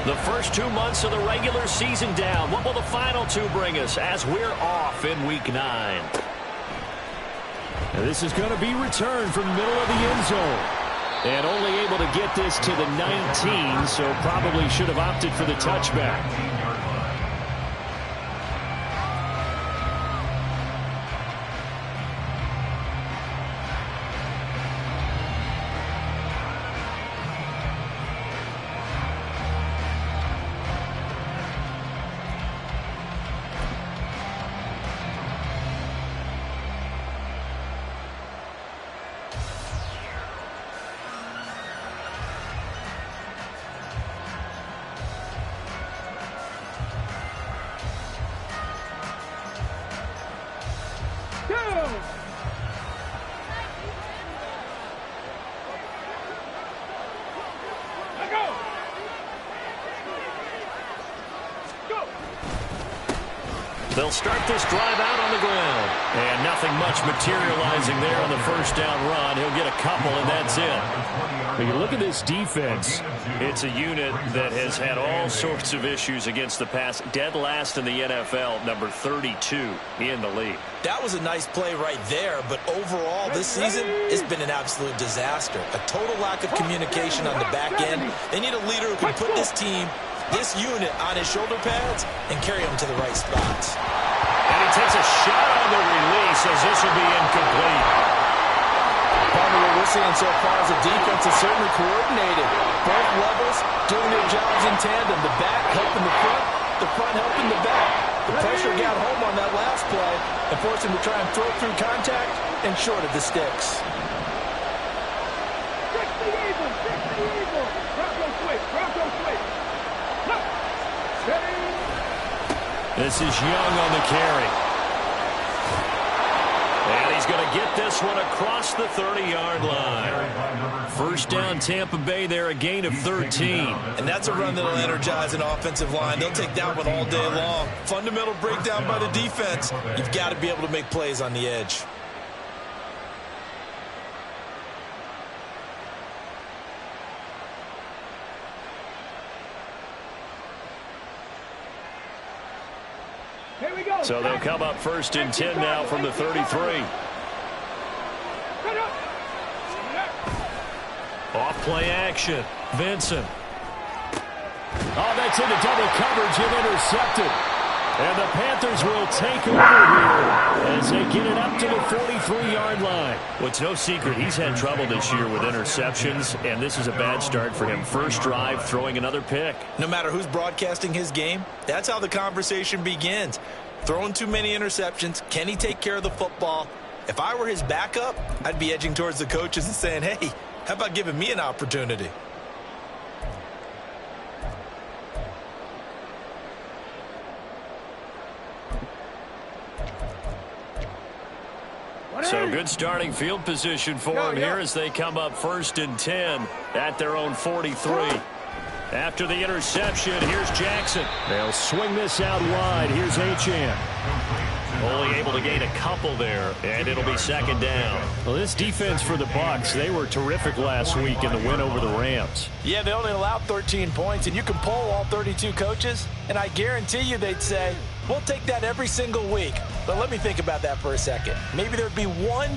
The first 2 months of the regular season down. What will the final two bring us as we're off in Week 9? And this is going to be returned from the middle of the end zone. And only able to get this to the 19, so probably should have opted for the touchback. They'll start this drive out on the ground. And nothing much materializing there on the first down run. He'll get a couple, and that's it. When you look at this defense, it's a unit that has had all sorts of issues against the pass. Dead last in the NFL, number 32 in the league. That was a nice play right there, but overall this season, it's been an absolute disaster. A total lack of communication on the back end. They need a leader who can put this team, this unit, on his shoulder pads and carry them to the right spots. And he takes a shot on the release as this will be incomplete. Part of what we're seeing so far is the defense is certainly coordinated. Both levels doing their jobs in tandem. The back helping the front helping the back. The pressure got home on that last play and forced him to try and throw through contact and short of the sticks. This is Young on the carry. And he's going to get this one across the 30-yard line. First down, Tampa Bay there, a gain of 13. And that's a run that'll energize an offensive line. They'll take that one all day long. Fundamental breakdown by the defense. You've got to be able to make plays on the edge. So they'll come up first and 10 now from the 33. Off play action. Vincent. Oh, that's into double coverage and intercepted. And the Panthers will take over here as they get it up to the 43-yard line. Well, it's no secret he's had trouble this year with interceptions, and this is a bad start for him. First drive, throwing another pick. No matter who's broadcasting his game, that's how the conversation begins. Throwing too many interceptions. Can he take care of the football? If I were his backup, I'd be edging towards the coaches and saying, hey, how about giving me an opportunity? So good starting field position for him here as they come up first and 10 at their own 43. After the interception, here's Jackson. They'll swing this out wide. Here's Achane. Only able to gain a couple there, and it'll be second down. Well, this defense for the Bucs, they were terrific last week in the win over the Rams. Yeah, they only allowed 13 points, and you can poll all 32 coaches, and I guarantee you they'd say, we'll take that every single week. But let me think about that for a second. Maybe there'd be one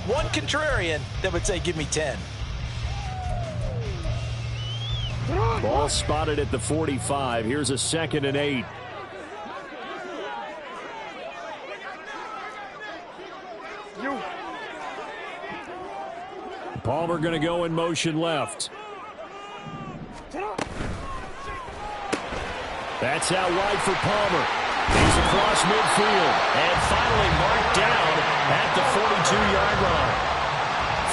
contrarian that would say, give me 10. Ball spotted at the 45. Here's a 2nd and 8. Palmer going to go in motion left. That's out wide for Palmer. He's across midfield. And finally marked down at the 42-yard line.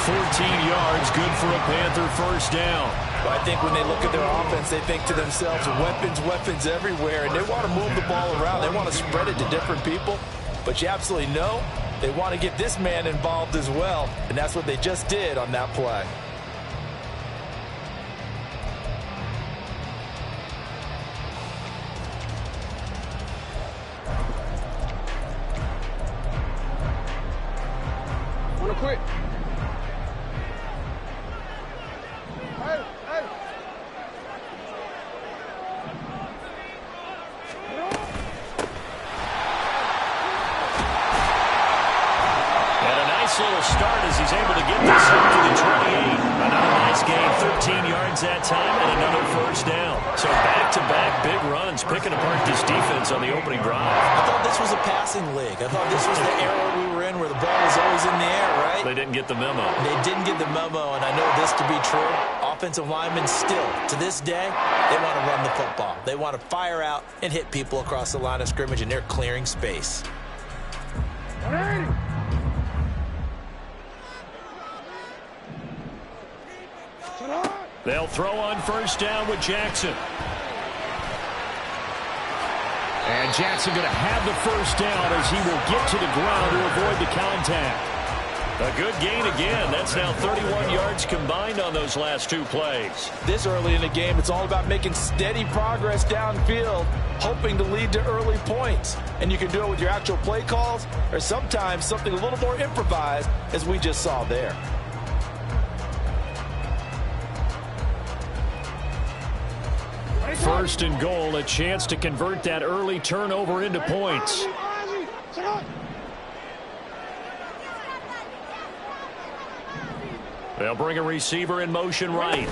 14 yards, good for a Panther first down. I think when they look at their offense, they think to themselves, weapons everywhere, and they want to move the ball around. They want to spread it to different people, but you absolutely know they want to get this man involved as well, and that's what they just did on that play. Want to quit? nice little start as he's able to get this up to the 28. Another nice game, 13 yards that time, and another first down. So back-to-back big runs, picking apart this defense on the opening drive. I thought this was a passing league. I thought this was the era we were in where the ball was always in the air, right? They didn't get the memo. They didn't get the memo, and I know this to be true. Offensive linemen still, to this day, they want to run the football. They want to fire out and hit people across the line of scrimmage, and they're clearing space. They'll throw on first down with Jackson. And Jackson going to have the first down as he will get to the ground to avoid the contact. A good gain again. That's now 31 yards combined on those last two plays. This early in the game, it's all about making steady progress downfield, hoping to lead to early points. And you can do it with your actual play calls or sometimes something a little more improvised, as we just saw there. First and goal, a chance to convert that early turnover into points. They'll bring a receiver in motion right.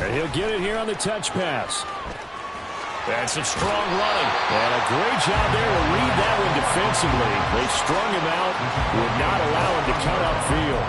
And he'll get it here on the touch pass. And some strong running. And a great job there to read that one defensively. They strung him out, would not allow him to cut upfield.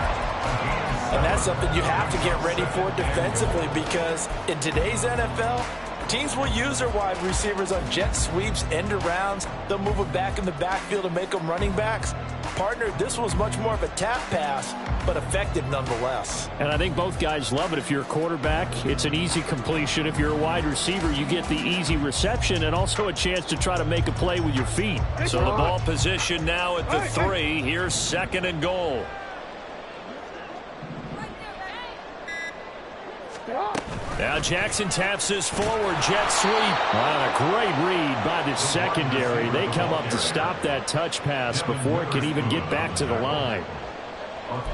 And that's something you have to get ready for defensively, because in today's NFL, teams will use their wide receivers on jet sweeps, end arounds. They'll move it back in the backfield and make them running backs. Partner, this was much more of a tap pass, but effective nonetheless. And I think both guys love it. If you're a quarterback, it's an easy completion. If you're a wide receiver, you get the easy reception and also a chance to try to make a play with your feet. So the ball position now at the 3. Here's second and goal. Now Jackson taps this forward jet sweep. A great read by the secondary. They come up to stop that touch pass before it can even get back to the line.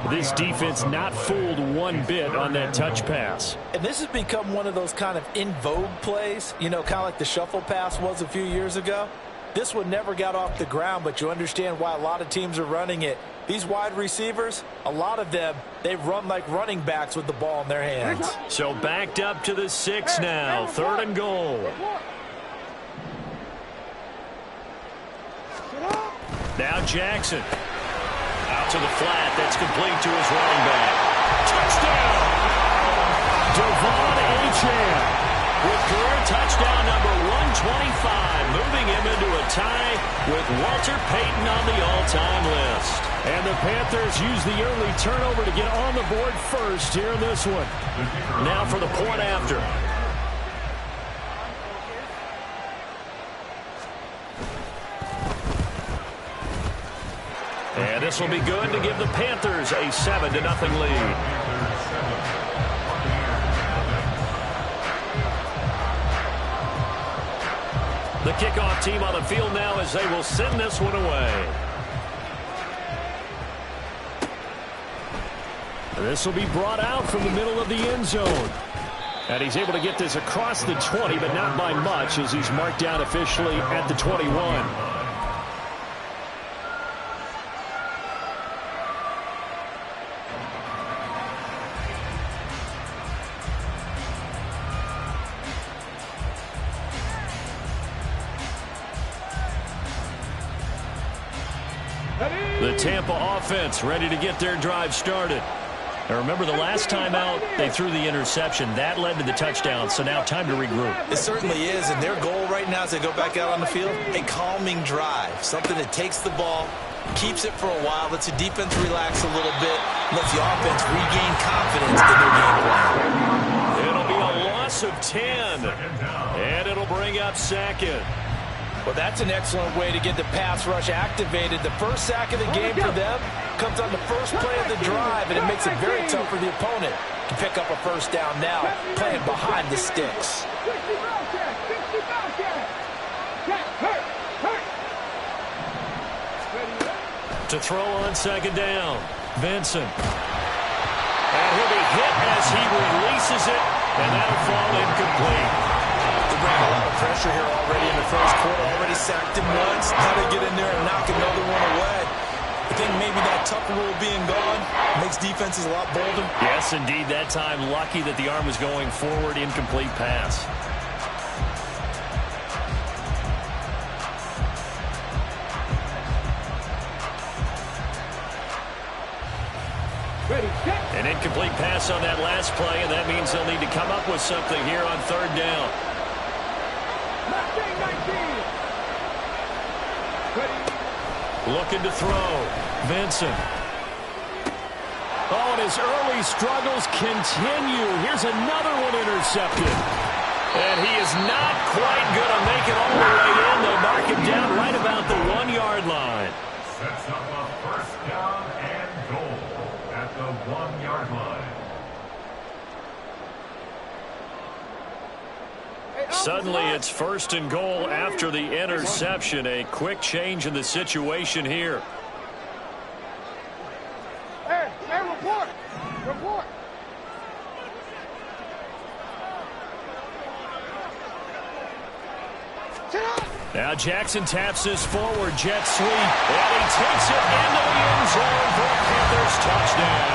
This defense not fooled one bit on that touch pass. And this has become one of those kind of in vogue plays, you know, kind of like the shuffle pass was a few years ago. This one never got off the ground, but you understand why a lot of teams are running it. These wide receivers, a lot of them, they run like running backs with the ball in their hands. So backed up to the 6 now. Third and goal. Now Jackson. Out to the flat. That's complete to his running back. Touchdown! Devon Achane with career touchdown number 125, moving him into a tie with Walter Payton on the all-time list. And the Panthers use the early turnover to get on the board first here in this one. Now for the point after. And this will be good to give the Panthers a 7-0 lead. The kickoff team on the field now as they will send this one away. This will be brought out from the middle of the end zone. And he's able to get this across the 20, but not by much, as he's marked down officially at the 21. The Tampa offense ready to get their drive started. Now remember, the last time out, they threw the interception. That led to the touchdown, so now time to regroup. It certainly is, and their goal right now as they go back out on the field, a calming drive, something that takes the ball, keeps it for a while, lets the defense relax a little bit, lets the offense regain confidence in their game plan. It'll be a loss of 10, and it'll bring up second. Well, that's an excellent way to get the pass rush activated. The first sack of the game for them comes on the first play of the drive, and it makes it very tough for the opponent to pick up a first down now, playing behind the sticks. To throw on second down, Vincent. And he'll be hit as he releases it, and that'll fall incomplete. They bring a lot of pressure here already in the first quarter. Already sacked him once. How to get in there and knock another one away. I think maybe that tuck rule being gone makes defenses a lot bolder. Yes, indeed. That time, lucky that the arm was going forward. Incomplete pass. An incomplete pass on that last play, and that means they'll need to come up with something here on third down. Looking to throw. Vincent. Oh, and his early struggles continue. Here's another one intercepted. And he is not quite going to make it all the way in. They'll mark him down right about the 1-yard line. Sets up a first down and goal at the 1-yard line. Suddenly it's first and goal after the interception. A quick change in the situation here. Hey, report! Report! Now Jackson taps this forward jet sweep, and he takes it into the end zone for a Panthers touchdown.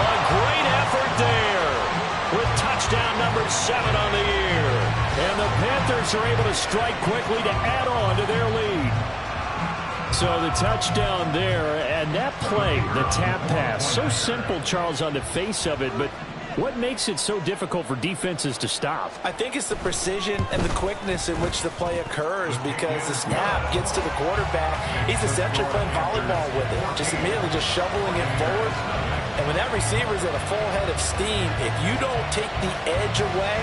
A great effort there with touchdown number 7 on the year. And the Panthers are able to strike quickly to add on to their lead. So the touchdown there, and that play, the tap pass, so simple, Charles, on the face of it, but what makes it so difficult for defenses to stop? I think it's the precision and the quickness in which the play occurs, because the snap gets to the quarterback. He's essentially playing volleyball with it, just immediately just shoveling it forward. And when that receiver's at a full head of steam, if you don't take the edge away,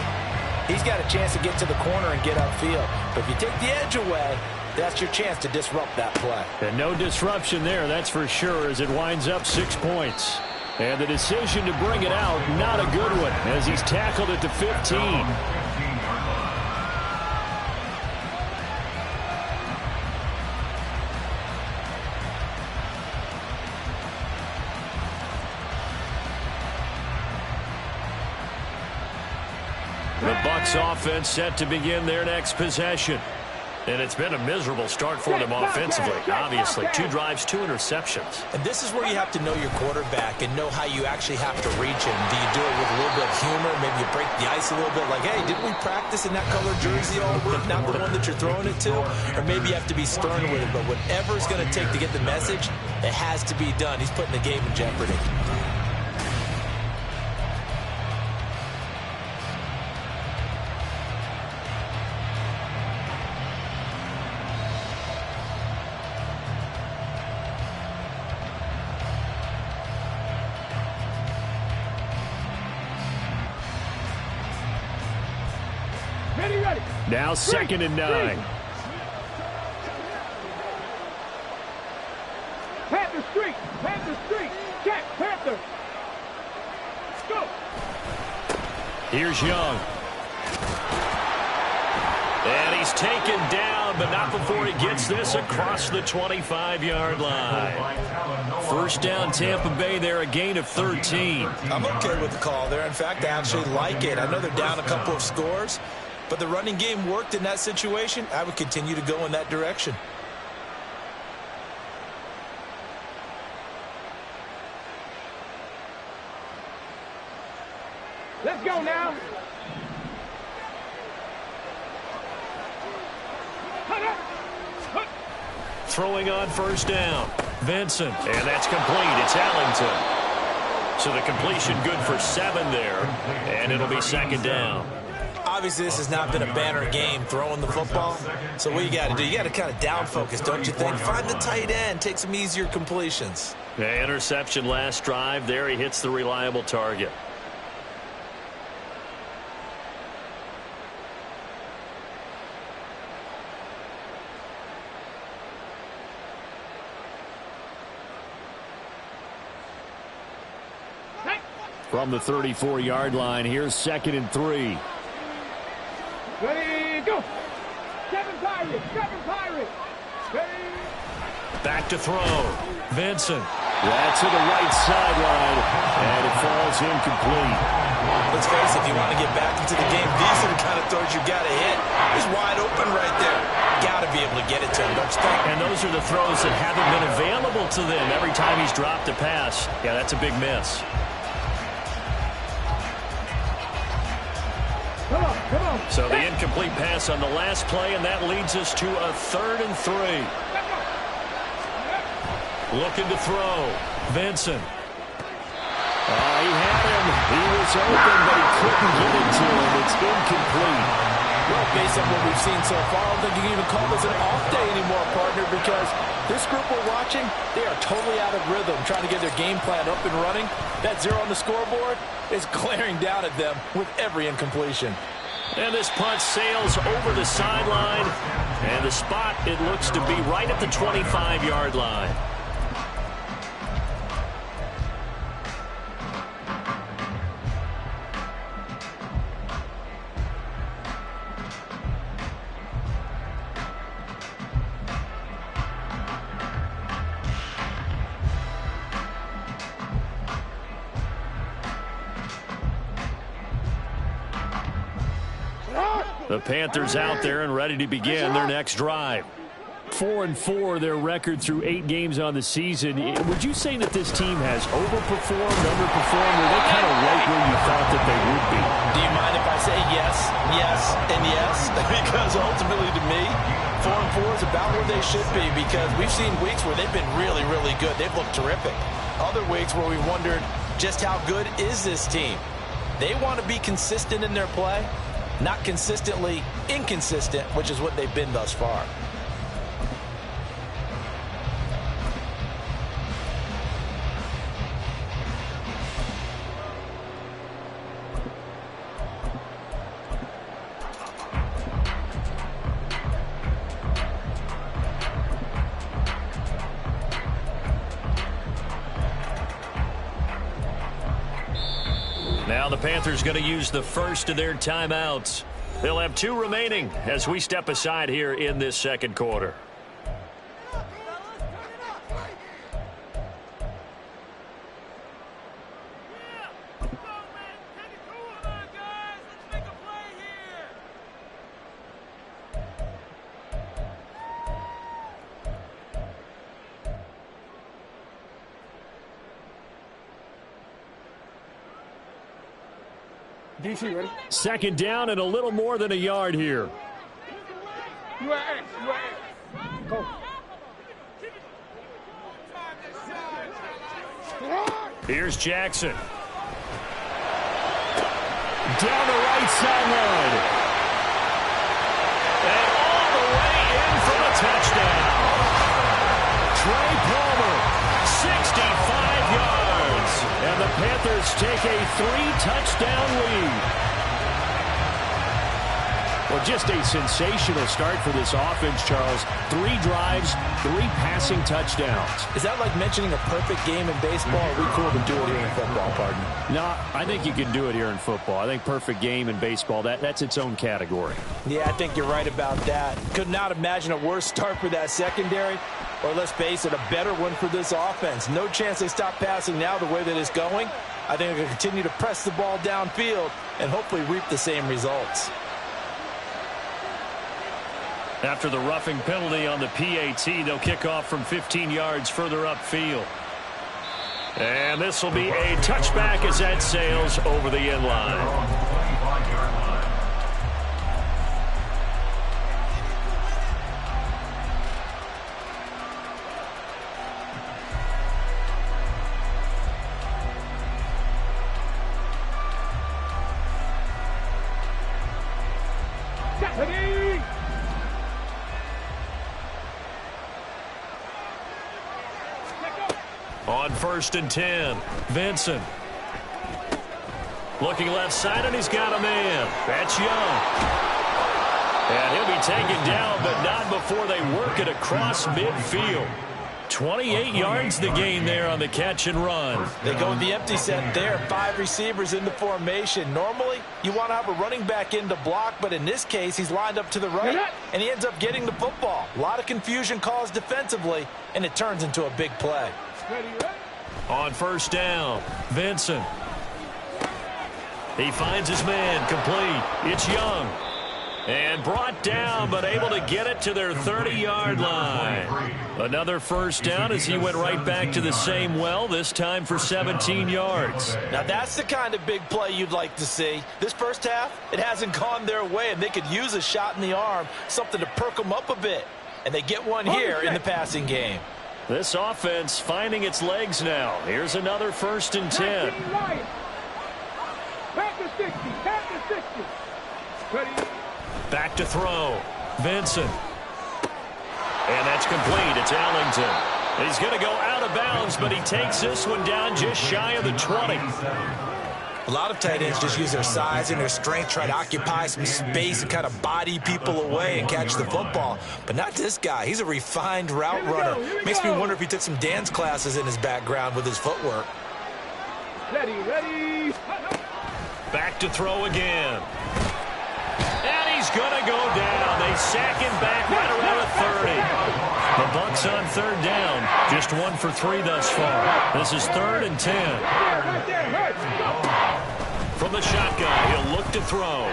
he's got a chance to get to the corner and get upfield. But if you take the edge away, that's your chance to disrupt that play. And no disruption there, that's for sure, as it winds up 6 points. And the decision to bring it out, not a good one, as he's tackled at the 15. The Bucs offense set to begin their next possession. And it's been a miserable start for them offensively. Obviously, 2 drives, 2 interceptions. And this is where you have to know your quarterback and know how you actually have to reach him. Do you do it with a little bit of humor? Maybe you break the ice a little bit, like, hey, didn't we practice in that color jersey all week, not the one that you're throwing it to? Or maybe you have to be stern with it. But whatever it's going to take to get the message, it has to be done. He's putting the game in jeopardy. Now 2nd and 9. Panther Street! Panther Street! Check! Panther! Go! Here's Young. And he's taken down, but not before he gets this across the 25-yard line. First down, Tampa Bay there, a gain of 13. I'm okay with the call there. In fact, I actually like it. I know they're down a couple of scores, but the running game worked in that situation. I would continue to go in that direction. Let's go now. Throwing on first down. Vincent, and that's complete. It's Ellington. So the completion good for 7 there, and it'll be 2nd down. Obviously, this has not been a banner game throwing the football. So what you got to do, you got to kind of down focus, don't you think? Find the tight end, take some easier completions. The interception last drive. There he hits the reliable target. From the 34-yard line, here's 2nd and 3. Ready, go! 7 Pirates! 7 Pirates! Ready! Back to throw. Vincent. That's to the right sideline, and it falls incomplete. Let's face it, if you want to get back into the game, these are the kind of throws you got to hit. He's wide open right there. got to be able to get it to him, don't you think? And those are the throws that haven't been available to them every time he's dropped a pass. Yeah, that's a big miss. Come on. So the incomplete pass on the last play, and that leads us to a 3rd and 3. Looking to throw. Vincent. He had him. He was open, but he couldn't get it to him. It's incomplete. Well, based on what we've seen so far, I don't think you can even call this an off day anymore, partner, because this group we're watching, they are totally out of rhythm, trying to get their game plan up and running. That 0 on the scoreboard is glaring down at them with every incompletion. And this punt sails over the sideline. And the spot, it looks to be right at the 25-yard line. The Panthers out there and ready to begin their next drive. 4-4 their record through 8 games on the season. Would you say that this team has overperformed, underperformed, or they kind of right where you thought that they would be? Do you mind if I say yes, and yes? Because ultimately to me, 4-4 is about where they should be, because we've seen weeks where they've been really, really good. They've looked terrific. Other weeks where we wondered just how good is this team. They want to be consistent in their play, not consistently inconsistent, which is what they've been thus far. Now the Panthers going to use the first of their timeouts. They'll have 2 remaining as we step aside here in this second quarter. DC, ready? Second down and a little more than a yard here. You are X. Go. Here's Jackson. Down the right sideline. And all the way in for a touchdown. Trey Palmer. 65 yards. And the Panthers take a 3-touchdown lead. Well, just a sensational start for this offense, Charles. 3 drives, 3 passing touchdowns. Is that like mentioning a perfect game in baseball? Or are we cool to do it here in football, partner? No, I think you can do it here in football. I think perfect game in baseball, that's its own category. Yeah, I think you're right about that. Could not imagine a worse start for that secondary. Or let's face it, a better one for this offense. No chance they stop passing now the way that it's going. I think they're going to continue to press the ball downfield and hopefully reap the same results. After the roughing penalty on the PAT, they'll kick off from 15 yards further upfield. And this will be a touchback as that sails over the end line. On 1st and 10, Vincent. Looking left side, and he's got a man. That's Young. And he'll be taken down, but not before they work it across midfield. 28 yards the gain there on the catch and run. They go with the empty set there. 5 receivers in the formation. Normally, you want to have a running back in to block, but in this case, he's lined up to the right, and he ends up getting the football. A lot of confusion caused defensively, and it turns into a big play. On 1st down, Vincent. He finds his man complete. It's Young. And brought down, but able to get it to their 30-yard line. Another first down as he went right back to the same well, this time for 17 yards. Now that's the kind of big play you'd like to see. This first half, it hasn't gone their way, and they could use a shot in the arm, something to perk them up a bit. And they get one here in the passing game. This offense finding its legs now. Here's another 1st and 10. Panthers 60, Panthers 60. Ready. Back to throw. Vincent. And that's complete. It's Ellington. He's going to go out of bounds, but he takes this one down just shy of the 20. A lot of tight ends just use their size and their strength, try to occupy some space and kind of body people away and catch the football. But not this guy. He's a refined route runner. Makes me wonder if he took some dance classes in his background with his footwork. Ready, ready. Back to throw again. And he's going to go down. They sack him back right around the 30. The Bucs on 3rd down. Just 1 for 3 thus far. This is 3rd and 10. From the shotgun, he'll look to throw.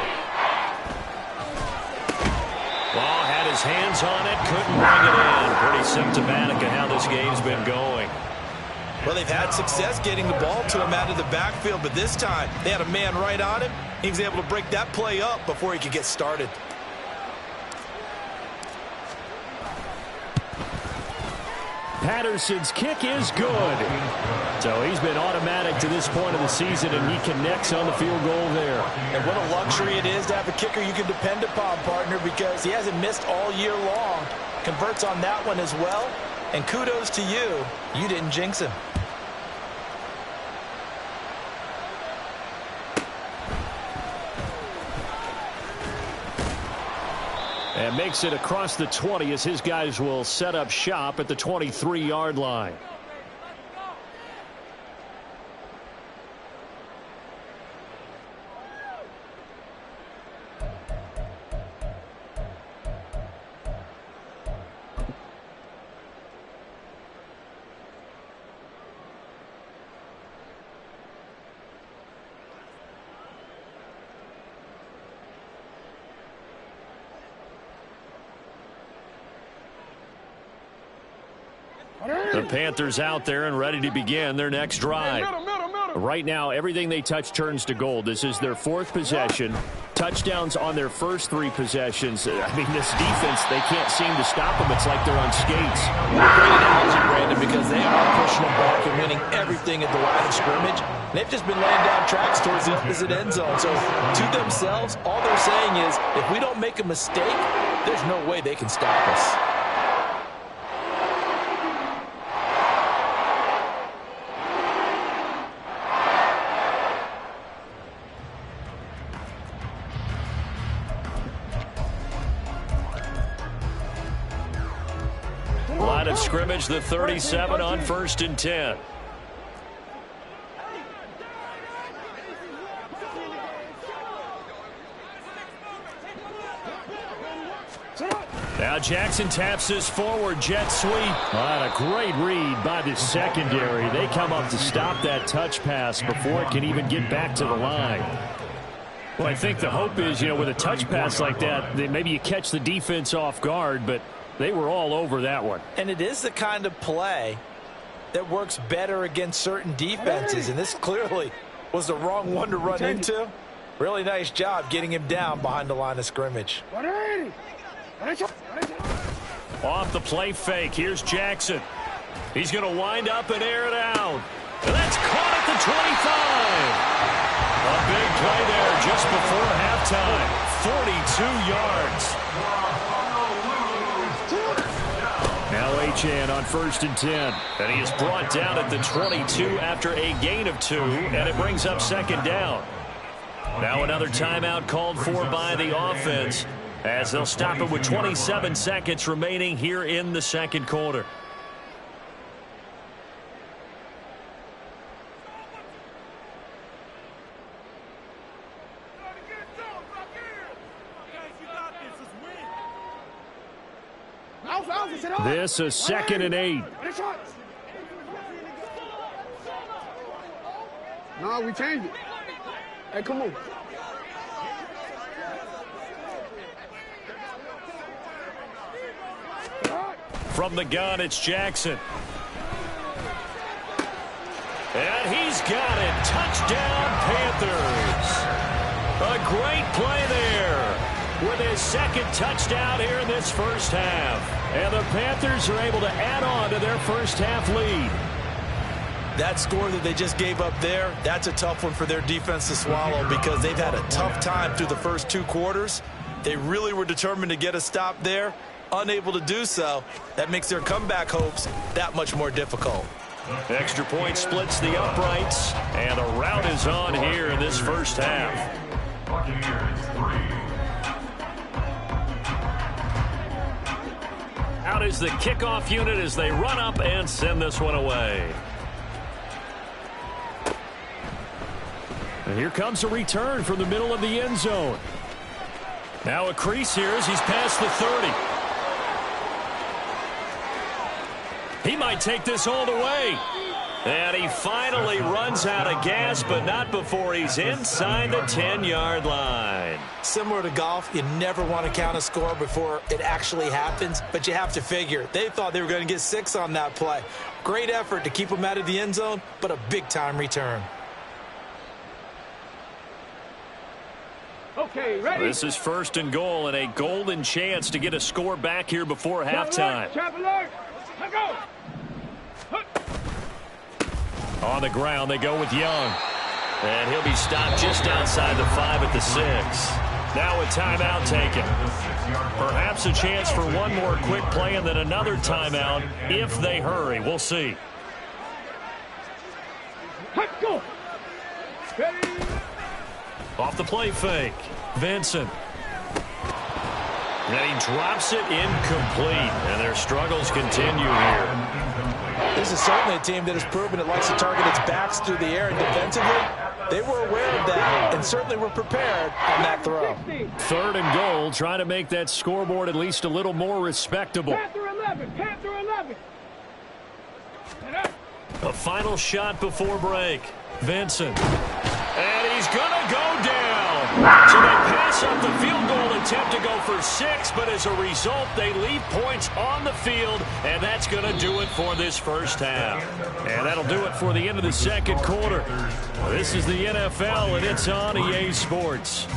Ball had his hands on it, couldn't bring it in. Pretty symptomatic of how this game's been going. Well, they've had success getting the ball to him out of the backfield, but this time they had a man right on him. He was able to break that play up before he could get started. Patterson's kick is good. So he's been automatic to this point of the season, and he connects on the field goal there. And what a luxury it is to have a kicker you can depend upon, partner, because he hasn't missed all year long. Converts on that one as well. And kudos to you. You didn't jinx him. And makes it across the 20 as his guys will set up shop at the 23-yard line. The Panthers out there and ready to begin their next drive. Right now, everything they touch turns to gold. This is their 4th possession. Touchdowns on their first 3 possessions. I mean, this defense, they can't seem to stop them. It's like they're on skates. Great analogy, Brandon, because they are pushing them back and winning everything at the line of scrimmage. They've just been laying down tracks towards the opposite end zone. So to themselves, all they're saying is, if we don't make a mistake, there's no way they can stop us. Line of scrimmage, the 37 on 1st and 10. Now Jackson taps this forward jet sweep. A great read by the secondary. They come up to stop that touch pass before it can even get back to the line. Well, I think the hope is, with a touch pass like that maybe you catch the defense off guard, but they were all over that one. And it is the kind of play that works better against certain defenses, and this clearly was the wrong one to run into. Really nice job getting him down behind the line of scrimmage. Off the play fake, here's Jackson. He's going to wind up and air it out. And that's caught at the 25. A big play there just before halftime. 42 yards. Now Achane on 1st and 10. And he is brought down at the 22 after a gain of 2. And it brings up 2nd down. Now another timeout called for by the offense, as they'll stop it with 27 seconds remaining here in the 2nd quarter. This is 2nd and 8. No, we changed it. Hey, come on. From the gun, it's Jackson. And he's got it. Touchdown, Panthers. A great play there with his second touchdown here in this first half. And the Panthers are able to add on to their first half lead. That score that they just gave up there, that's a tough one for their defense to swallow because they've had a tough time through the first 2 quarters. They really were determined to get a stop there, unable to do so. That makes their comeback hopes that much more difficult. Extra point splits the uprights, and a rout is on here in this first half. Buccaneers 3. Out is the kickoff unit as they run up and send this one away. And here comes a return from the middle of the end zone. Now a crease here as he's past the 30. He might take this all the way. And he finally runs out of gas, but not before he's inside the 10-yard line. Similar to golf, you never want to count a score before it actually happens, but you have to figure. They thought they were going to get 6 on that play. Great effort to keep them out of the end zone, but a big-time return. Okay, ready? This is 1st and goal and a golden chance to get a score back here before halftime. Trap alert! Let go! On the ground, they go with Young. And he'll be stopped just outside the 5 at the 6. Now a timeout taken. Perhaps a chance for one more quick play and then another timeout if they hurry. We'll see. Let's go! Ready? Off the play fake. Vincent. And he drops it incomplete. And their struggles continue here. This is certainly a team that has proven it likes to target its backs through the air, and defensively, they were aware of that and certainly were prepared on that throw. 3rd and goal, trying to make that scoreboard at least a little more respectable. Panther 11! Panther 11! A final shot before break. Vincent. And he's going to go down. So they pass up the field goal attempt to go for 6, but as a result, they leave points on the field, and that's going to do it for this first half. And that'll do it for the end of the second quarter. This is the NFL, and it's on EA Sports.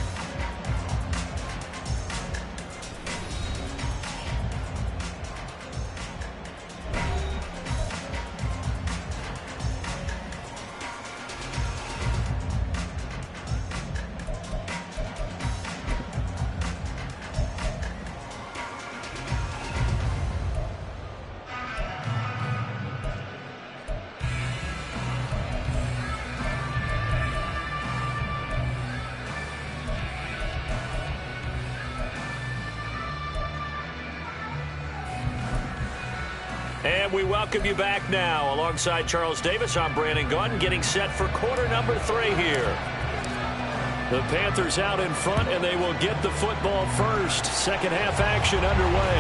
And we welcome you back now. Alongside Charles Davis, I'm Brandon Gunn, getting set for quarter number 3 here. The Panthers out in front, and they will get the football first. Second half action underway.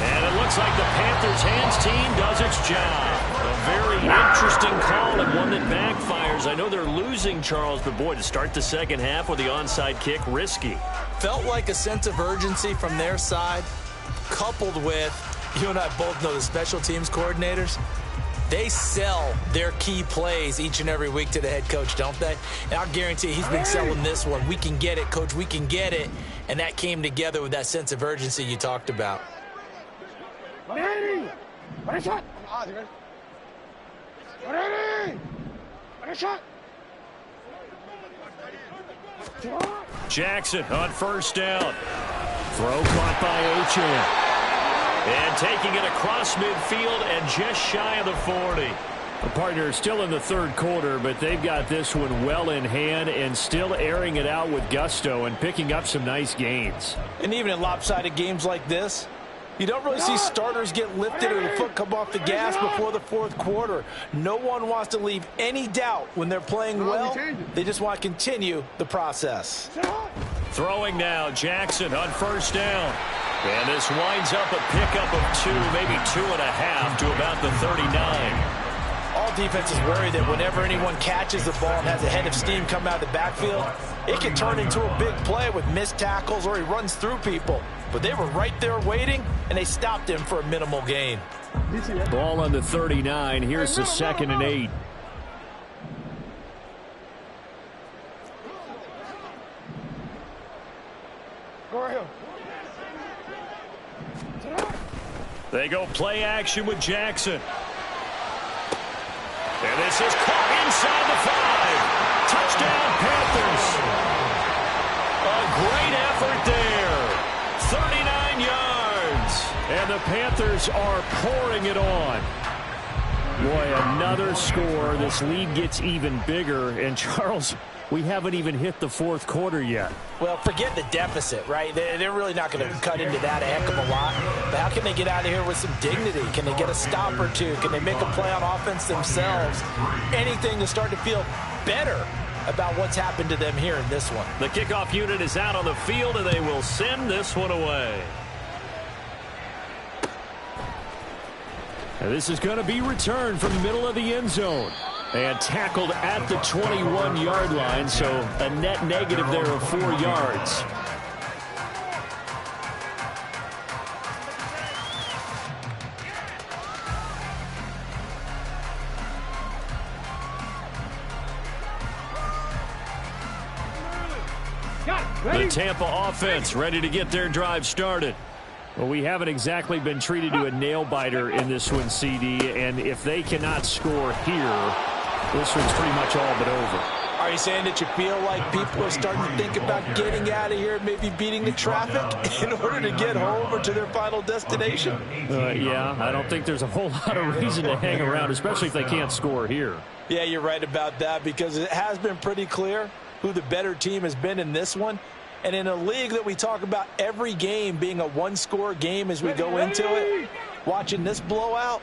And it looks like the Panthers' hands team does its job. A very interesting call and one that backfires. I know they're losing, Charles, but boy, to start the second half with the onside kick, risky. Felt like a sense of urgency from their side, coupled with, you and I both know the special teams coordinators, they sell their key plays each and every week to the head coach, don't they? And I'll guarantee he's been selling this one. We can get it, coach, we can get it. And that came together with that sense of urgency you talked about. Ready? Ready, shot! Ready? Ready, shot! Jackson on first down. Throw caught by Achane. And taking it across midfield and just shy of the 40. The partner is still in the third quarter, but they've got this one well in hand and still airing it out with gusto and picking up some nice gains. And even in lopsided games like this, you don't really see starters get lifted or the foot come off the gas before the fourth quarter. No one wants to leave any doubt when they're playing well. They just want to continue the process. Throwing now, Jackson on first down. And this winds up a pickup of 2, maybe 2.5 to about the 39. All defenses worry that whenever anyone catches the ball and has a head of steam come out of the backfield, it can turn into a big play with missed tackles or he runs through people. But they were right there waiting, and they stopped him for a minimal gain. Ball on the 39. Here's the 2nd and 8. They go play action with Jackson. And this is caught inside the 5. Touchdown, Panthers. A great effort there. 39 yards. And the Panthers are pouring it on. Boy, another score. This lead gets even bigger. And, Charles, we haven't even hit the 4th quarter yet. Well, forget the deficit, right? They're really not going to cut into that a heck of a lot. But how can they get out of here with some dignity? Can they get a stop or two? Can they make a play on offense themselves? Anything to start to feel better about what's happened to them here in this one. The kickoff unit is out on the field, and they will send this one away. And this is going to be returned from the middle of the end zone. And tackled at the 21-yard line, so a net negative there of 4 yards. The Tampa offense ready to get their drive started. Well, we haven't exactly been treated to a nail-biter in this one, CD, and if they cannot score here, this one's pretty much all but over. Are you saying that you feel like people are starting to think about getting out of here, maybe beating the traffic in order to get home or to their final destination? Yeah, I don't think there's a whole lot of reason to hang around, especially if they can't score here. Yeah, you're right about that, because it has been pretty clear who the better team has been in this one. And in a league that we talk about every game being a one-score game as we go into it, watching this blowout,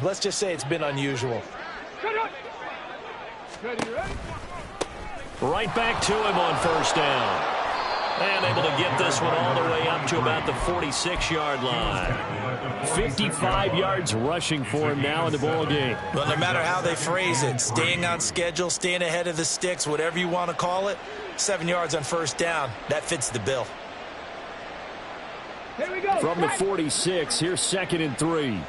let's just say it's been unusual. Right back to him on 1st down. And able to get this one all the way up to about the 46-yard line. 55 yards rushing for him now in the ball game. Well, no matter how they phrase it, staying on schedule, staying ahead of the sticks, whatever you want to call it, 7 yards on 1st down, that fits the bill. Here we go. From the 46, here's 2nd and 3.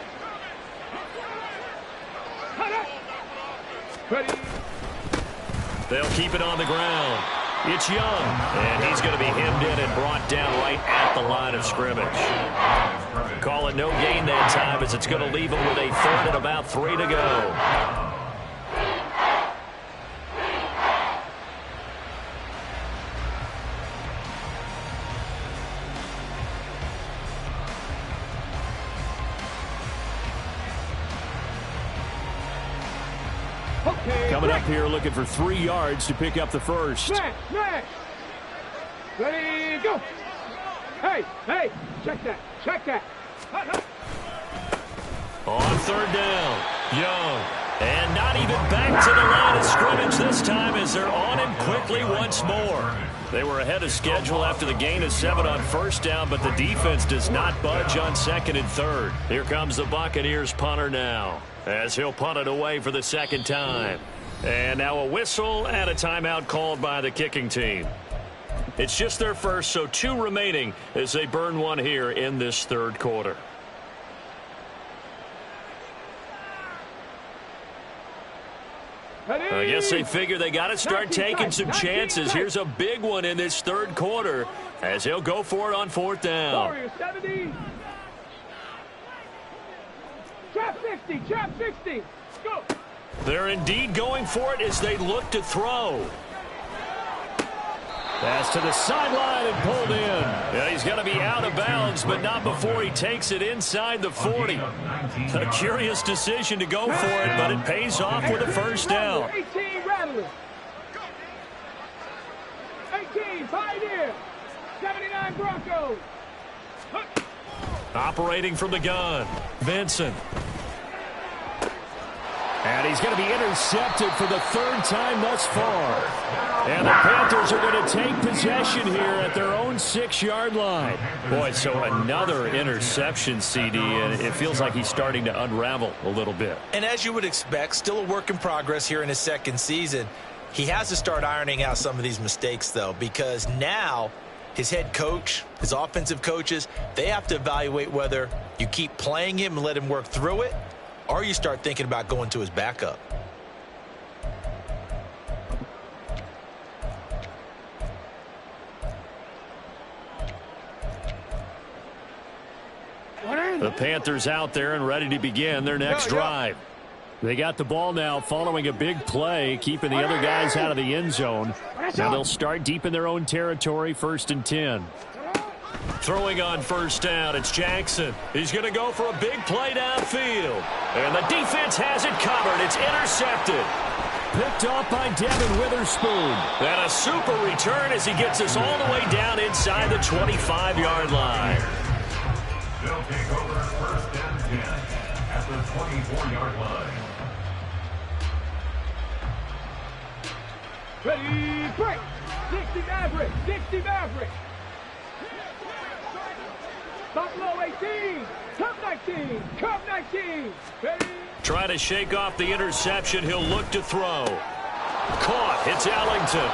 Ready. They'll keep it on the ground. It's Young, and he's going to be hemmed in and brought down right at the line of scrimmage. Call it no gain that time, as it's going to leave him with a 3rd and about 3 to go. Coming up here looking for 3 yards to pick up the first. Smash. Ready, go. Hey, check that. On 3rd down, Young. And not even back to the line of scrimmage this time, as they're on him quickly once more. They were ahead of schedule after the gain of 7 on 1st down, but the defense does not budge on 2nd and 3rd. Here comes the Buccaneers punter now, as he'll punt it away for the 2nd time. And now a whistle and a timeout called by the kicking team. It's just their first, so 2 remaining as they burn one here in this 3rd quarter. I guess they figure they got to start taking some chances. Here's a big one in this 3rd quarter as he'll go for it on 4th down. Warriors 70. Trap 60. Go. They're indeed going for it as they look to throw. Pass to the sideline and pulled in. Yeah, he's going to be out of bounds, but not before he takes it inside the 40. A curious decision to go for it, but it pays off with a 1st down. 18 Rattlers. 18 Pioneers. 79 Broncos. Operating from the gun, Vincent. And he's going to be intercepted for the 3rd time thus far. And the Panthers are going to take possession here at their own 6-yard line. Boy, so another interception, CD, and it feels like he's starting to unravel a little bit. And as you would expect, still a work in progress here in his 2nd season. He has to start ironing out some of these mistakes, though, because now his head coach, his offensive coaches, they have to evaluate whether you keep playing him and let him work through it, or you start thinking about going to his backup. The Panthers out there and ready to begin their next drive. They got the ball now following a big play, keeping the other guys out of the end zone. Now they'll start deep in their own territory, 1st and 10. Throwing on first down, it's Jackson. He's going to go for a big play downfield. And the defense has it covered. It's intercepted. Picked off by Devin Witherspoon. And a super return as he gets us all the way down inside the 25-yard line. They'll take over 1st and 10 at the 24-yard line. Ready, break. 60 Maverick, 60 Maverick. Buffalo 18, Cub 19, Cub 19. Ready. Trying to shake off the interception. He'll look to throw. Caught. It's Ellington.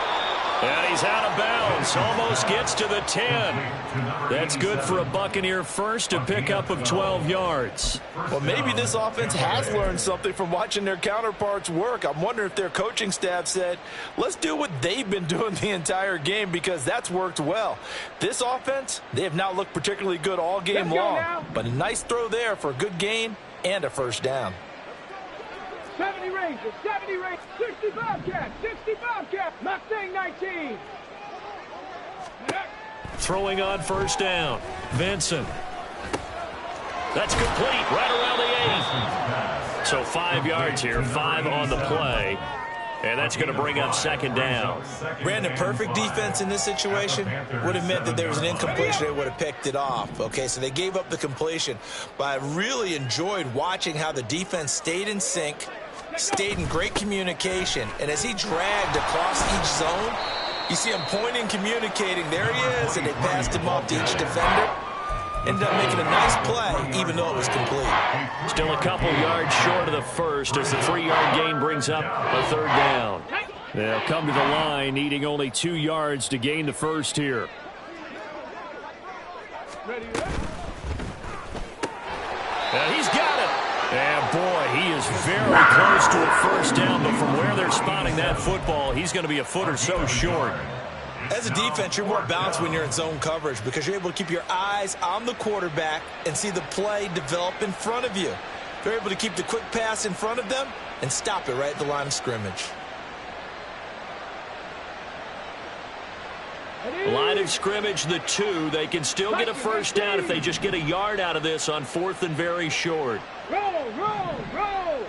And he's out of bounds. Almost gets to the 10. That's good for a Buccaneer first, a pickup of 12 yards. Well, maybe this offense has learned something from watching their counterparts work. I'm wondering if their coaching staff said, let's do what they've been doing the entire game, because that's worked well. This offense, they have not looked particularly good all game long. But a nice throw there for a good gain and a first down. 70 Rangers, 70 Rangers, 60 Bobcats, 60 Bobcats, Mustang 19. Throwing on first down, Vincent. That's complete right around the 8. So 5 yards here, 5 on the play. And that's going to bring up 2nd down. Brandon, perfect defense in this situation would have meant that there was an incompletion. They would have picked it off. Okay, so they gave up the completion. But I really enjoyed watching how the defense stayed in sync, stayed in great communication. And as he dragged across each zone, you see him pointing, communicating. There he is, and they passed him off to each defender. Ended up making a nice play, even though it was complete. Still a couple yards short of the first as the 3-yard gain brings up a 3rd down. They'll come to the line, needing only 2 yards to gain the first here. And he's got it. And boy, he is very close to a first down, but from where they're spotting that football, he's going to be a foot or so short. As a defense, you're more balanced when you're in zone coverage because you're able to keep your eyes on the quarterback and see the play develop in front of you. You're able to keep the quick pass in front of them and stop it right at the line of scrimmage. Line of scrimmage, the 2. They can still get a first down if they just get a yard out of this on 4th and very short. Roll, roll, roll.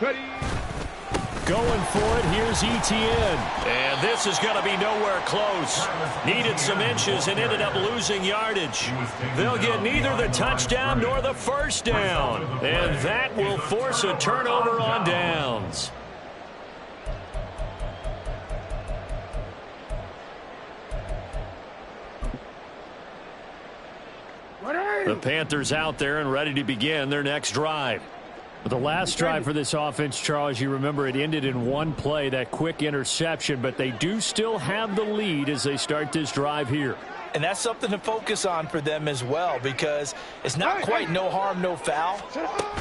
Ready. Going for it, here's Etienne. And this is going to be nowhere close. Needed some inches and ended up losing yardage. They'll get neither the touchdown nor the first down. And that will force a turnover on downs. The Panthers out there and ready to begin their next drive. The last drive for this offense, Charles, you remember it ended in one play, that quick interception, but they do still have the lead as they start this drive here. And that's something to focus on for them as well, because it's not quite no harm, no foul.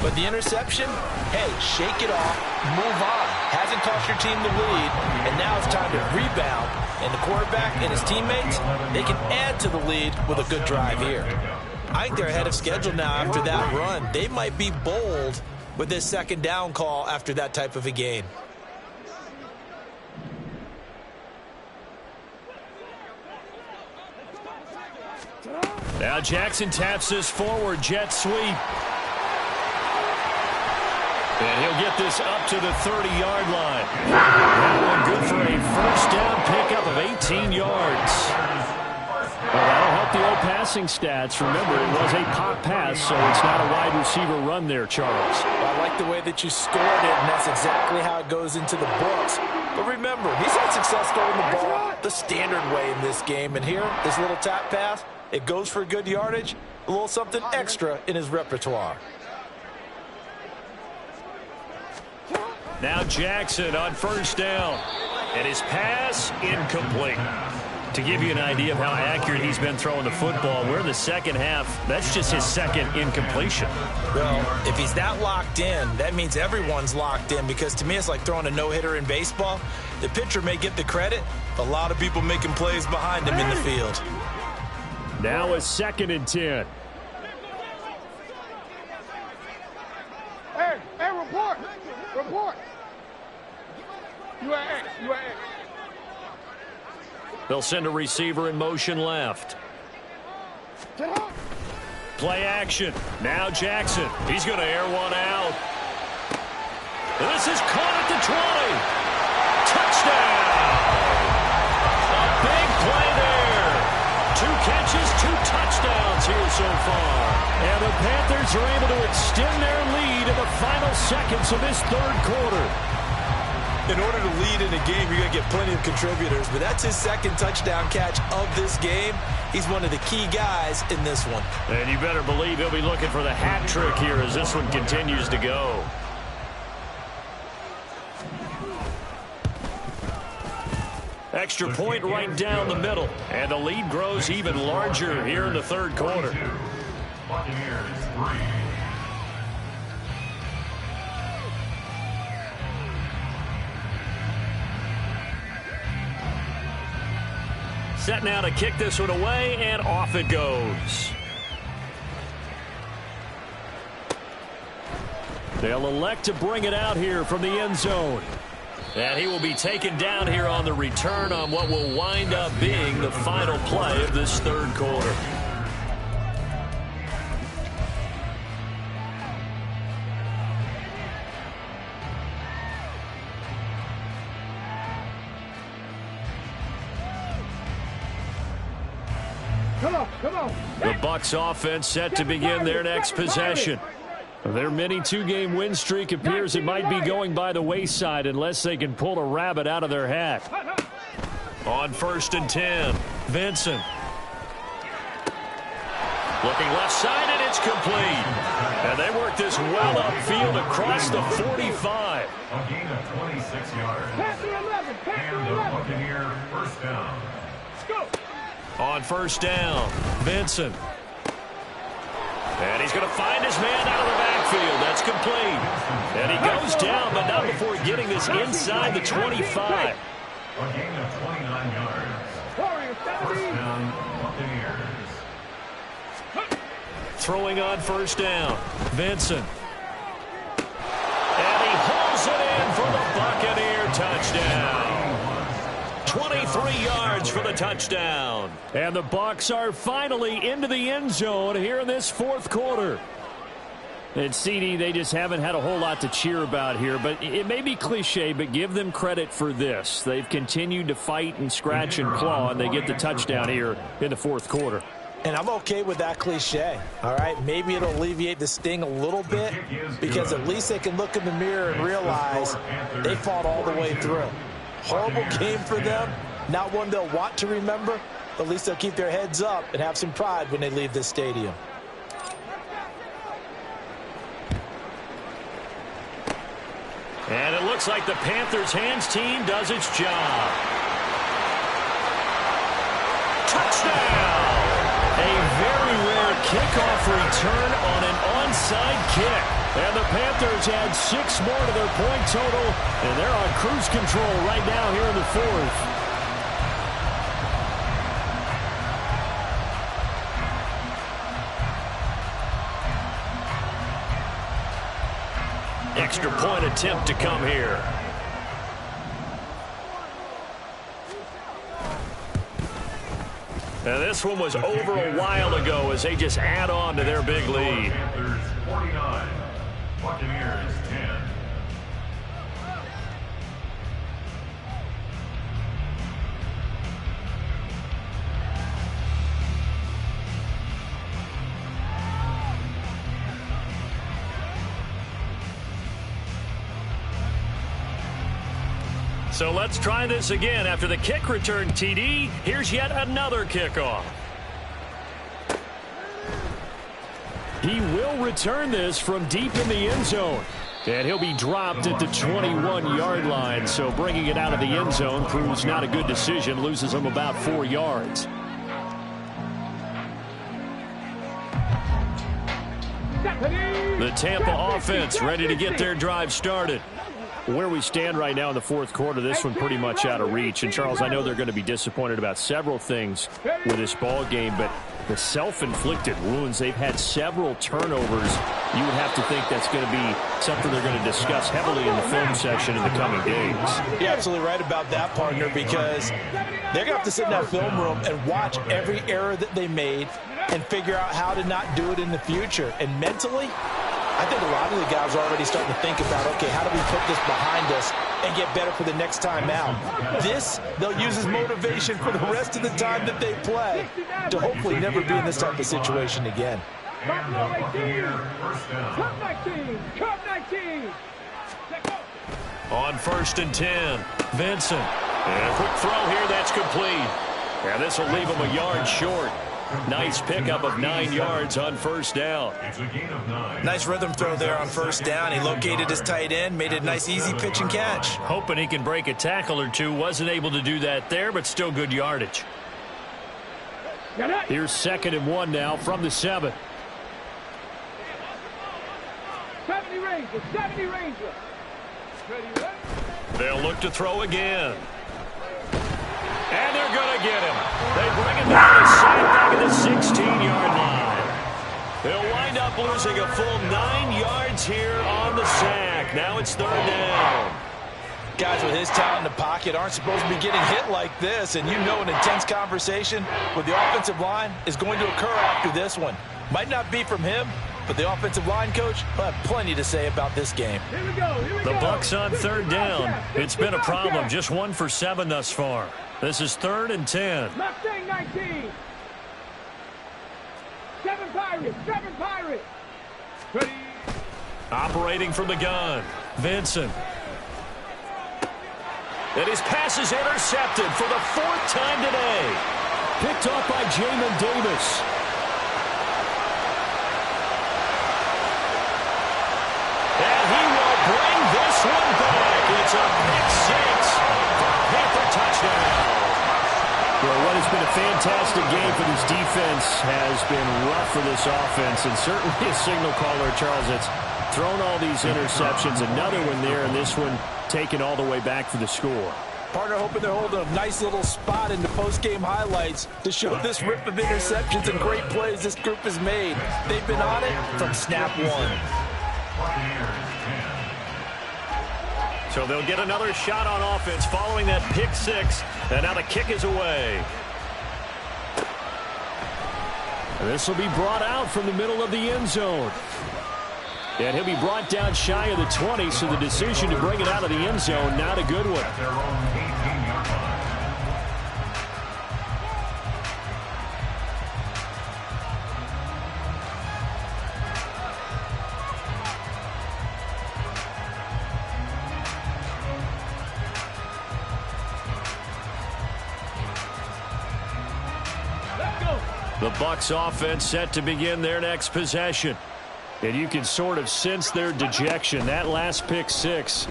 But the interception, hey, shake it off, move on. Hasn't cost your team the lead, and now it's time to rebound. And the quarterback and his teammates, they can add to the lead with a good drive here. I think they're ahead of schedule now after that run. They might be bold with this 2nd down call after that type of a gain. Now Jackson taps this forward jet sweep. And he'll get this up to the 30-yard line. That one good for a first down pickup of 18 yards. Well, that'll help the old passing stats. Remember, it was a pop pass, so it's not a wide receiver run there, Charles. Well, I like the way that you scored it, and that's exactly how it goes into the books. But remember, he's had success throwing the ball the standard way in this game. And here, this little tap pass, it goes for good yardage, a little something extra in his repertoire. Now Jackson on first down. And his pass incomplete. To give you an idea of how accurate he's been throwing the football, we're in the second half. That's just his second incompletion. Well, if he's that locked in, that means everyone's locked in, because to me it's like throwing a no-hitter in baseball. The pitcher may get the credit, a lot of people making plays behind him in the field. Now a 2nd and 10. Hey, report. Report. You are X. They'll send a receiver in motion left. Play action. Now Jackson. He's going to air one out. This is caught at the 20. Touchdown. A big play there. 2 catches, 2 touchdowns here so far. And the Panthers are able to extend their lead in the final seconds of this 3rd quarter. In order to lead in a game, you're going to get plenty of contributors, but that's his 2nd touchdown catch of this game. He's one of the key guys in this one. And you better believe he'll be looking for the hat trick here as this one continues to go. Extra point right down the middle, and the lead grows even larger here in the 3rd quarter. Buccaneers 3. Set now to kick this one away, and off it goes. They'll elect to bring it out here from the end zone. And he will be taken down here on the return on what will wind up being the final play of this 3rd quarter. Come on. The Bucs offense set to begin their next possession. Their mini 2-game win streak appears it might be going by the wayside unless they can pull a rabbit out of their hat. On 1st and 10, Vincent. Looking left side, and it's complete. And they work this well upfield across the 45. A gain of 26 yards. Panther 11. And the Buccaneer 1st down. Go. On 1st down, Vincent. And he's going to find his man out of the backfield. That's complete. And he goes down, but not before getting this inside the 25. A gain of 29 yards. Warriors 1st down, Buccaneers. Throwing on 1st down, Vincent. And he pulls it in for the Buccaneer touchdown. 23 yards for the touchdown. And the Bucs are finally into the end zone here in this 4th quarter. And CD, they just haven't had a whole lot to cheer about here, but it may be cliche, but give them credit for this. They've continued to fight and scratch and claw, and they get the touchdown here in the 4th quarter. And I'm okay with that cliche, all right? Maybe it'll alleviate the sting a little bit, because at least they can look in the mirror and realize they fought all the way through. Horrible game for them, not one they'll want to remember, but at least they'll keep their heads up and have some pride when they leave this stadium. And it looks like the Panthers hands team does its job. Touchdown! A very rare kickoff return on an onside kick. And the Panthers add 6 more to their point total, and they're on cruise control right now here in the 4th. Extra point attempt to come here. And this one was over a while ago as they just add on to their big lead. Panthers 49, Buccaneers 10. So let's try this again. After the kick return, TD, here's yet another kickoff. He will return this from deep in the end zone. And he'll be dropped at the 21-yard line. So bringing it out of the end zone proves not a good decision. Loses him about 4 yards. The Tampa offense ready to get their drive started. Where we stand right now in the fourth quarter, this one pretty much out of reach. And, Charles, I know they're going to be disappointed about several things with this ball game, but the self-inflicted wounds, they've had several turnovers. You would have to think that's going to be something they're going to discuss heavily in the film section in the coming days. You're absolutely right about that, partner, because they're going to have to sit in that film room and watch every error that they made and figure out how to not do it in the future. And mentally, I think a lot of the guys are already starting to think about, okay, how do we put this behind us and get better for the next time out? This, they'll use as motivation for the rest of the time that they play to hopefully never be in this type of situation again. On 1st and 10, Vincent. And a quick throw here, that's complete. And this will leave him a yard short. Nice pickup of 9 yards on 1st down. Nice rhythm throw there on 1st down. He located his tight end, made it a nice, easy pitch and catch. Hoping he can break a tackle or two. Wasn't able to do that there, but still good yardage. Here's 2nd and 1 now from the 7. 70 Rangers, 70 Rangers. They'll look to throw again. And they're going to get him. They bring him down and sack back at the 16-yard line. They'll wind up losing a full 9 yards here on the sack. Now it's 3rd down. Guys with his talent in the pocket aren't supposed to be getting hit like this, and you know an intense conversation with the offensive line is going to occur after this one. Might not be from him, but the offensive line coach will have plenty to say about this game. The Bucs on 3rd down. It's been a problem. Just 1 for 7 thus far. This is 3rd and 10. Mustang 19. 7 Pirates, 7 Pirates. Ready. Operating from the gun, Vincent. And his pass is intercepted for the 4th time today. Picked off by Jamin Davis. And he will bring this one back. It's a pick 6 for a Panther touchdown. Well, what has been a fantastic game for this defense has been rough for this offense, and certainly a signal caller, Charles, that's thrown all these interceptions. Another one there, and this one taken all the way back for the score. Partner hoping they're holding a nice little spot in the post-game highlights to show this rip of interceptions and great plays this group has made. They've been on it from snap 1. So they'll get another shot on offense following that pick 6. And now the kick is away. This will be brought out from the middle of the end zone. And he'll be brought down shy of the 20, so the decision to bring it out of the end zone, not a good one. The Bucs offense set to begin their next possession. And you can sort of sense their dejection. That last pick 6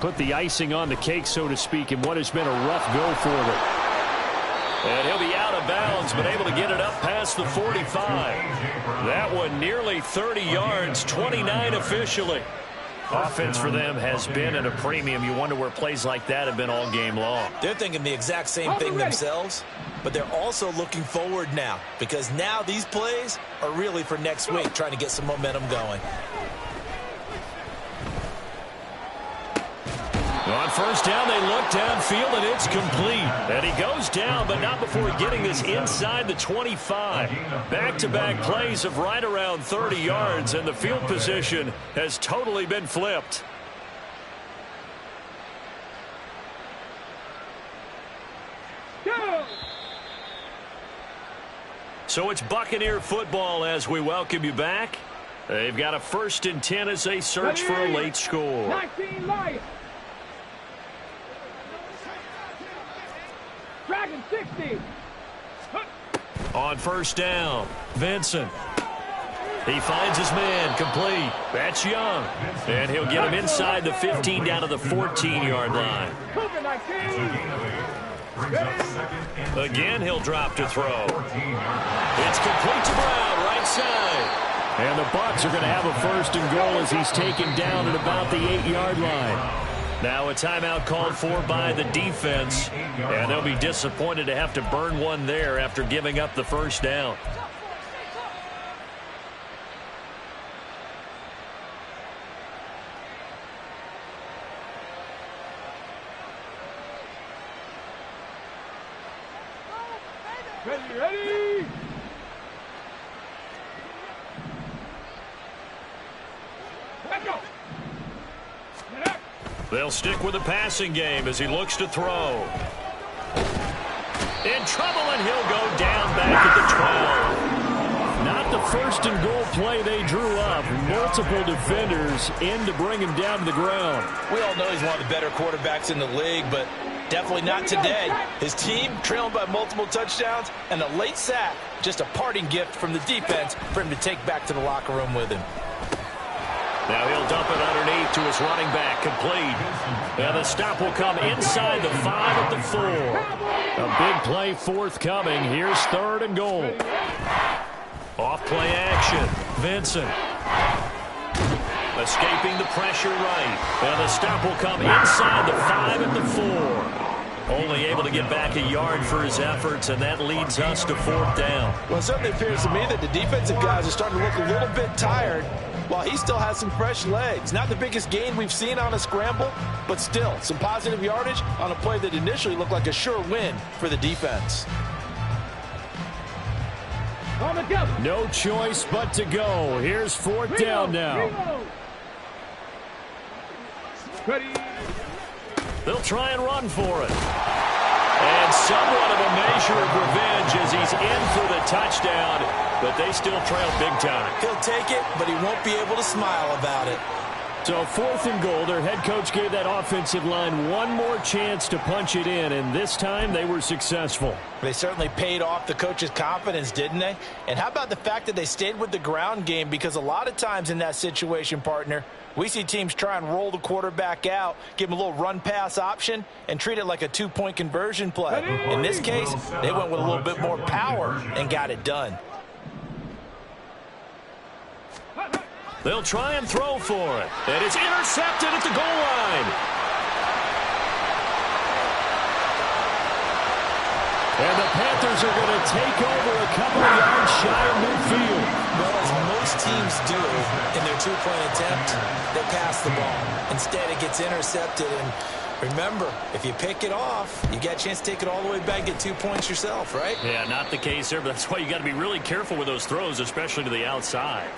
put the icing on the cake, so to speak, in what has been a rough go for them. And he'll be out of bounds, but able to get it up past the 45. That one nearly 30 yards, 29 officially. Offense for them has been at a premium. You wonder where plays like that have been all game long. They're thinking the exact same thing themselves, but they're also looking forward now, because now these plays are really for next week, trying to get some momentum going. On 1st down, they look downfield, and it's complete. And he goes down, but not before getting this inside the 25. Back-to-back plays of right around 30 yards, and the field position has totally been flipped. So it's Buccaneer football as we welcome you back. They've got a 1st and 10 as they search for a late score. 19 Lions. Dragon 60. On 1st down, Vincent. He finds his man, complete. That's Young. And he'll get him inside the 15 down to the 14-yard line. Again, he'll drop to throw. It's complete to Brown, right side. And the Bucs are going to have a 1st and goal as he's taken down at about the 8-yard line. Now a timeout called for by the defense. And they'll be disappointed to have to burn one there after giving up the 1st down. Ready! Let's go! They'll stick with the passing game as he looks to throw. In trouble, and he'll go down back at the 12. Not the 1st and goal play they drew up. Multiple defenders in to bring him down to the ground. We all know he's one of the better quarterbacks in the league, but definitely not today. His team trailing by multiple touchdowns, and a late sack, just a parting gift from the defense for him to take back to the locker room with him. Now he'll dump it underneath to his running back, complete. And the stop will come inside the 5 at the 4. A big play forthcoming. Here's 3rd and goal. Off play action. Vincent. Escaping the pressure right. And the stop will come inside the 5 at the 4. Only able to get back a yard for his efforts, and that leads us to 4th down. Well, it certainly appears to me that the defensive guys are starting to look a little bit tired while he still has some fresh legs. Not the biggest gain we've seen on a scramble, but still some positive yardage on a play that initially looked like a sure win for the defense. No choice but to go. Here's 4th down now. Ready? They'll try and run for it. And somewhat of a measure of revenge as he's in for the touchdown, but they still trail big time. He'll take it, but he won't be able to smile about it. So 4th and goal. Their head coach gave that offensive line one more chance to punch it in, and this time they were successful. They certainly paid off the coach's confidence, didn't they? And how about the fact that they stayed with the ground game? Because a lot of times in that situation, partner, we see teams try and roll the quarterback out, give him a little run-pass option, and treat it like a 2-point conversion play. In this case, they went with a little bit more power and got it done. They'll try and throw for it. And it's intercepted at the goal line. And the Panthers are going to take over a couple of yards shy of midfield. Well, as most teams do in their 2-point attempt, they pass the ball. Instead, it gets intercepted. And remember, if you pick it off, you get a chance to take it all the way back and get 2 points yourself, right? Yeah, not the case there, but that's why you got to be really careful with those throws, especially to the outside.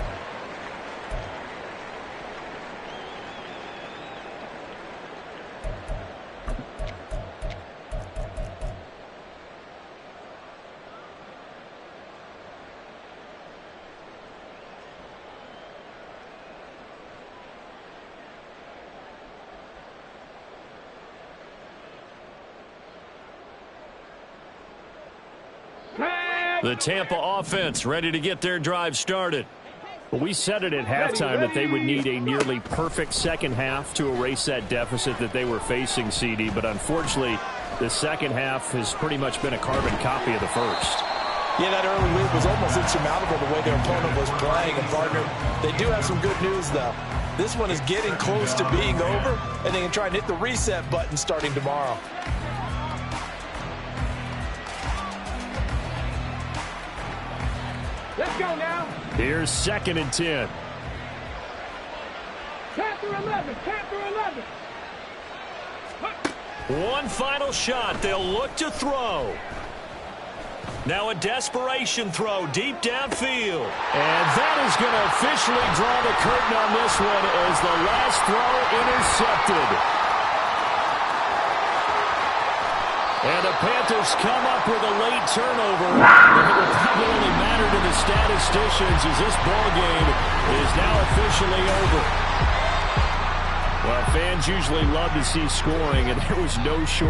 The Tampa offense ready to get their drive started. Well, we said it at halftime that they would need a nearly perfect second half to erase that deficit that they were facing, CD. But unfortunately, the second half has pretty much been a carbon copy of the first. Yeah, that early lead was almost insurmountable the way their opponent was playing. And, partner, they do have some good news, though. This one is getting close to being over, and they can try and hit the reset button starting tomorrow. Let's go now. Here's 2nd and 10. Panther 11. Panther 11. One final shot. They'll look to throw. Now a desperation throw deep downfield. And that is going to officially draw the curtain on this one as the last throw intercepted. And the Panthers come up with a late turnover. It will probably only matter to the statisticians as this ball game is now officially over. Well, fans usually love to see scoring, and there was no shortage.